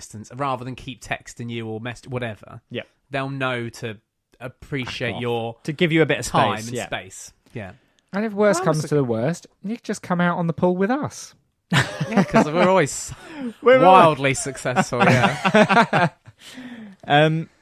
distance rather than keep texting you or whatever. Yeah. They'll know to appreciate your to give you a bit of time space. and space. Yeah. And if worst comes to the worst, you can just come out on the pool with us. Yeah, because we're always wildly successful. Yeah.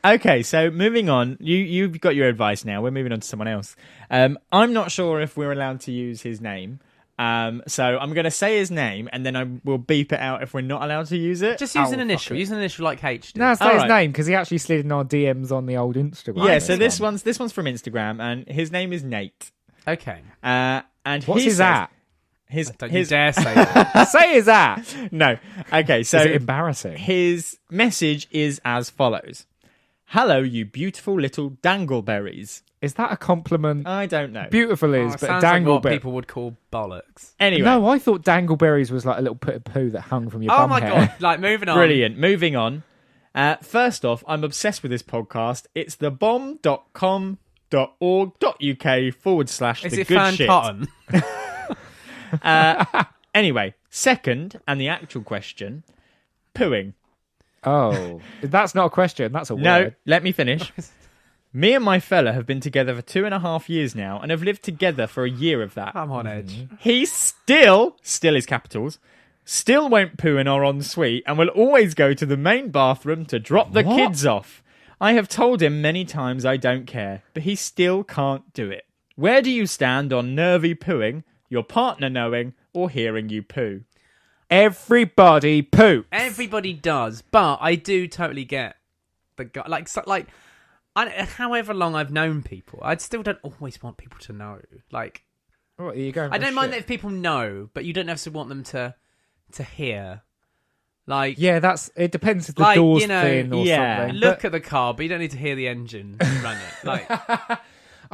Okay, so moving on. You've got your advice now. We're moving on to someone else. I'm not sure if we're allowed to use his name. So I'm going to say his name, and then I will beep it out if we're not allowed to use it. Just use an initial. Use an initial like H. No, say his name, because he actually slid in our DMs on the old Instagram. Yeah, so this one's from Instagram, and his name is Nate. Okay. And what's his at? Don't you dare say that. Say his at. No. Okay, so is it embarrassing? His message is as follows. Hello, you beautiful little dangleberries. Is that a compliment? I don't know. Beautiful is, but sounds dangleberries. like what people would call bollocks. Anyway. No, I thought dangleberries was like a little pit of poo that hung from your bum hair. God. Like, moving on. Brilliant. Moving on. First off, I'm obsessed with this podcast. It's thebomb.com.org.uk/the Is it good fan shit. cotton? Anyway, second, and the actual question, pooing. Oh, that's not a question. That's a word. No, let me finish. Me and my fella have been together for 2.5 years now and have lived together for a year of that. I'm on edge. He still is capitals, still won't poo in our ensuite and will always go to the main bathroom to drop the kids off. I have told him many times I don't care, but he still can't do it. Where do you stand on nervy pooing, your partner knowing, or hearing you poo? Everybody poops. Everybody does, but I do totally get the guy. However long I've known people, I still don't always want people to know. Like, What, are you going I don't mind shit? that if people know, but you don't necessarily want them to hear. Like, Yeah, it depends if the door's you know, thin or something. look at the car, but you don't need to hear the engine run it. Like, I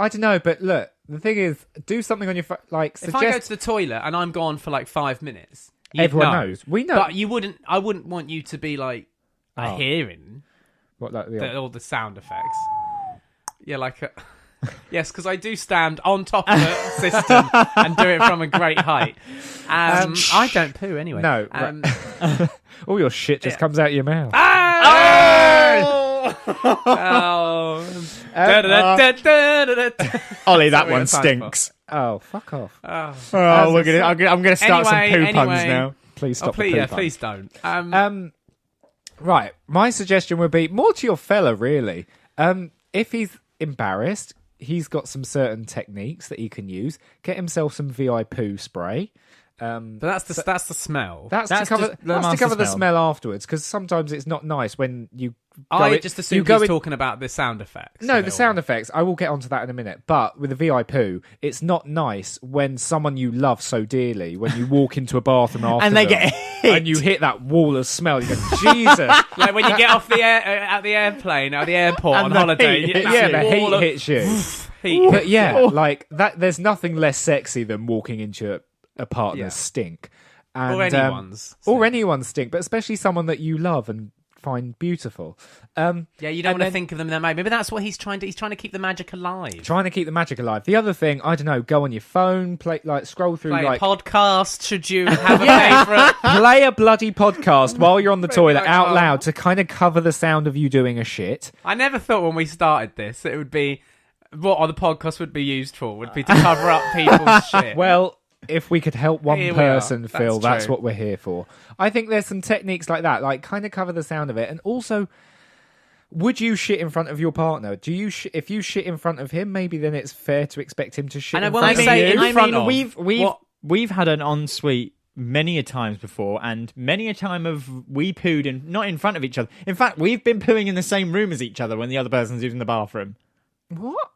don't know, but look, the thing is, do something on your phone. Like, if I go to the toilet and I'm gone for like 5 minutes, everyone knows. We know, but I wouldn't want you to be like Oh. hearing what, like all the sound effects. Yeah, like yes, because I do stand on top of the system and do it from a great height. I don't poo anyway. No, all your shit just comes out of your mouth. Ollie, that one stinks. Oh, fuck off! I'm gonna start some poo puns now. Please stop. Please don't. Right, my suggestion would be more to your fella, really. If he's embarrassed, he's got some certain techniques that he can use. Get himself some VI poo spray. But that's the smell. That's to cover the smell afterwards, because sometimes it's not nice when you. I just assume he's talking about the sound effects. No, the sound effects. I will get onto that in a minute. But with the VI poo, it's not nice when someone you love so dearly, when you walk into a bathroom after and they them, get hit. and you hit that wall of smell. You go, Jesus! Like when you get off the at the airplane or the airport on holiday. The heat hits you. But yeah, like that. There's nothing less sexy than walking into a partner's stink, and, or anyone's stink, but especially someone that you love and find beautiful. You don't want to think of them that way. Maybe that's what he's trying to. He's trying to keep the magic alive. The other thing, I don't know, go on your phone, scroll through a podcast. Should you have a favourite? Play a bloody podcast while you're on the toilet out loud to kind of cover the sound of you doing a shit. I never thought when we started this it would be what the podcast would be used for. Would be to cover up people's shit. Well, if we could help one person, Phil, that's true. what we're here for. I think there's some techniques like that, like kind of cover the sound of it. And also, would you shit in front of your partner? Do you if you shit in front of him, maybe then it's fair to expect him to shit in front of you? We've had an ensuite many a times before, and many a time of we pooed not in front of each other. In fact, we've been pooing in the same room as each other when the other person's using the bathroom. What?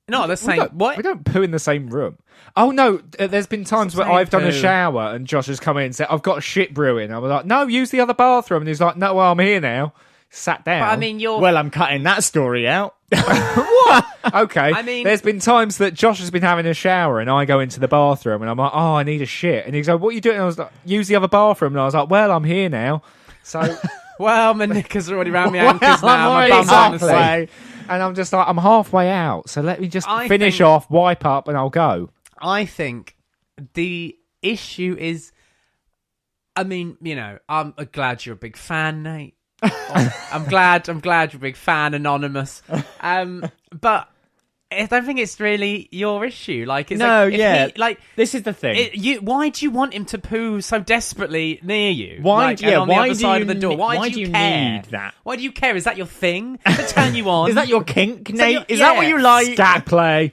No, the same. We don't poo in the same room. Oh no, there's been times where I've done a shower and Josh has come in and said, "I've got a shit brewing." I was like, "No, use the other bathroom," and he's like, "No, well, I'm here now." Sat down. But I mean, well, I'm cutting that story out. What? Okay. I mean, there's been times that Josh has been having a shower and I go into the bathroom and I'm like, "Oh, I need a shit," and he's like, "What are you doing?" And I was like, "Use the other bathroom," and I was like, "Well, I'm here now." So, well, my knickers are already around my ankles now. My bum's on the way. And I'm just like, I'm halfway out, so let me just finish off, wipe up, and I'll go. I think the issue is, I mean, I'm glad you're a big fan, Nate. I'm glad you're a big fan, Anonymous. But I don't think it's really your issue. Like, it's this is the thing. Why do you want him to poo so desperately near you? Why? And on the other side of the door. Why do you care? need that? Why do you care? Is that your thing to turn you on? Is that your kink, Nate? Is that what you like? Scat play.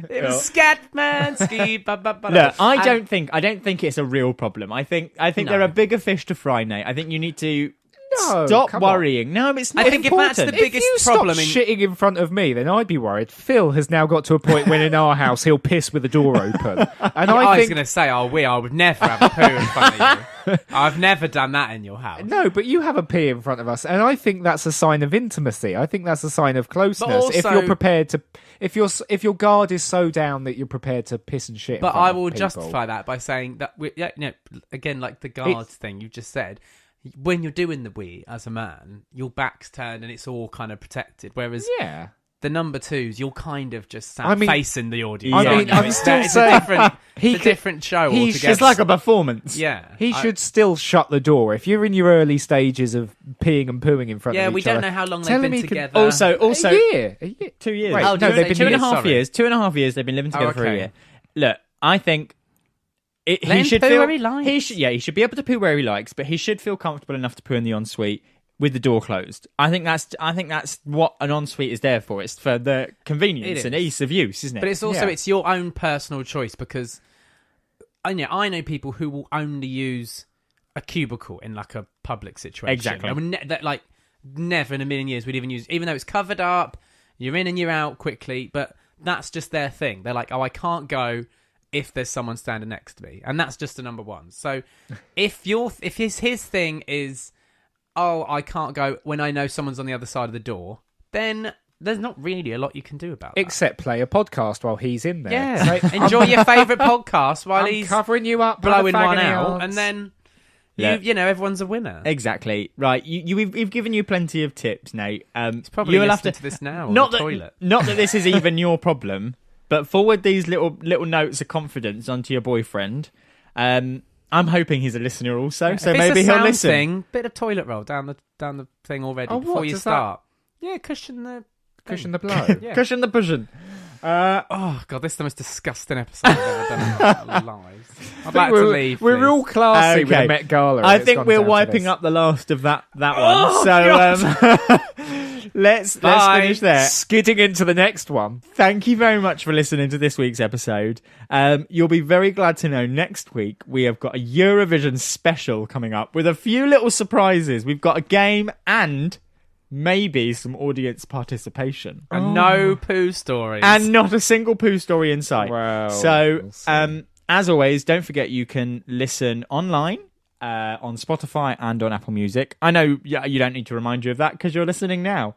It was scat man. Ski. Look, I don't think it's a real problem. I think there are bigger fish to fry, Nate. I think you need to. Stop worrying. On. No, it's not I think important. if that's the biggest problem, if you stop shitting in front of me, then I'd be worried. Phil has now got to a point when in our house he'll piss with the door open, and I was going to say, I would never have a poo in front of you. I've never done that in your house. No, but you have a pee in front of us, and I think that's a sign of intimacy. I think that's a sign of closeness. Also, if you're prepared to, if your guard is so down that you're prepared to piss and shit. But I will justify that by saying that again, like the guard thing you just said. When you're doing the wee as a man, your back's turned and it's all kind of protected. Whereas the number twos, you're kind of just facing the audience. I'm still saying it's a different show altogether. It's like a performance. Yeah. He should still shut the door. If you're in your early stages of peeing and pooing in front of each other. Yeah, we don't know how long they've been together. Also, a year. 2 years. Wait, no, they've been 2.5 years. 2.5 years they've been living together for a year. Look, I think he should feel where he likes. He should be able to poo where he likes, but he should feel comfortable enough to poo in the ensuite with the door closed. I think that's what an ensuite is there for. It's for the convenience and ease of use, isn't it? But it's also it's your own personal choice, because I know people who will only use a cubicle in like a public situation. Exactly. Never in a million years would even use, even though it's covered up, you're in and you're out quickly, but that's just their thing. They're like, I can't go if there's someone standing next to me, and that's just a number one. So if his thing is, I can't go when I know someone's on the other side of the door, then there's not really a lot you can do about that. Except play a podcast while he's in there. Yeah, so enjoy your favourite podcast while he's covering you up, blowing one out, and then everyone's a winner. Exactly right. We've given you plenty of tips, Nate. It's probably listening to this now on the toilet. Not that this is even your problem. But forward these little notes of confidence onto your boyfriend. I'm hoping he's a listener also, so maybe he'll listen. Bit of toilet roll down the thing already before you start. Yeah, cushion the blow. Yeah. Cushion the pushing. Oh god, this is the most disgusting episode I've ever done in our lives. I'd like to leave. We're all classy with the Met Gala. I think we're wiping up the last of that one. So let's finish there. Skidding into the next one. Thank you very much for listening to this week's episode. You'll be very glad to know next week we have got a Eurovision special coming up with a few little surprises. We've got a game and maybe some audience participation. And no poo stories. And not a single poo story in sight. Wow. So, as always, don't forget you can listen online on Spotify and on Apple Music. I know you don't need to remind you of that because you're listening now.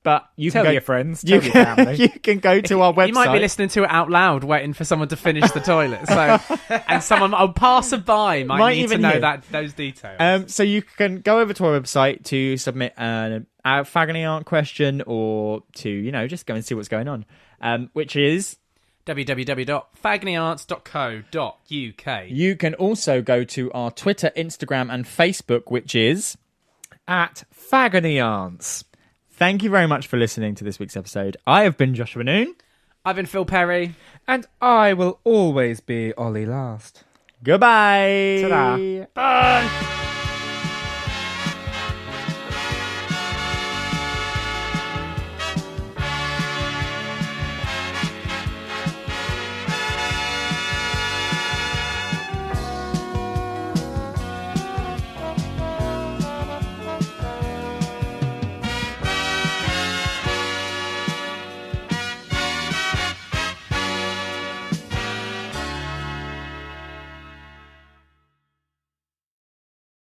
But you tell can go, your friends, tell your family. You can go to our website. You might be listening to it out loud, waiting for someone to finish the toilet. So, and a passerby might need to know those details. So you can go over to our website to submit a fagony art question, or to just go and see what's going on, which is www.fagonyarts.co.uk. You can also go to our Twitter, Instagram, and Facebook, which is @fagonyarts. Thank you very much for listening to this week's episode. I have been Joshua Noon. I've been Phil Perry. And I will always be Ollie Last. Goodbye. Ta-da. Bye.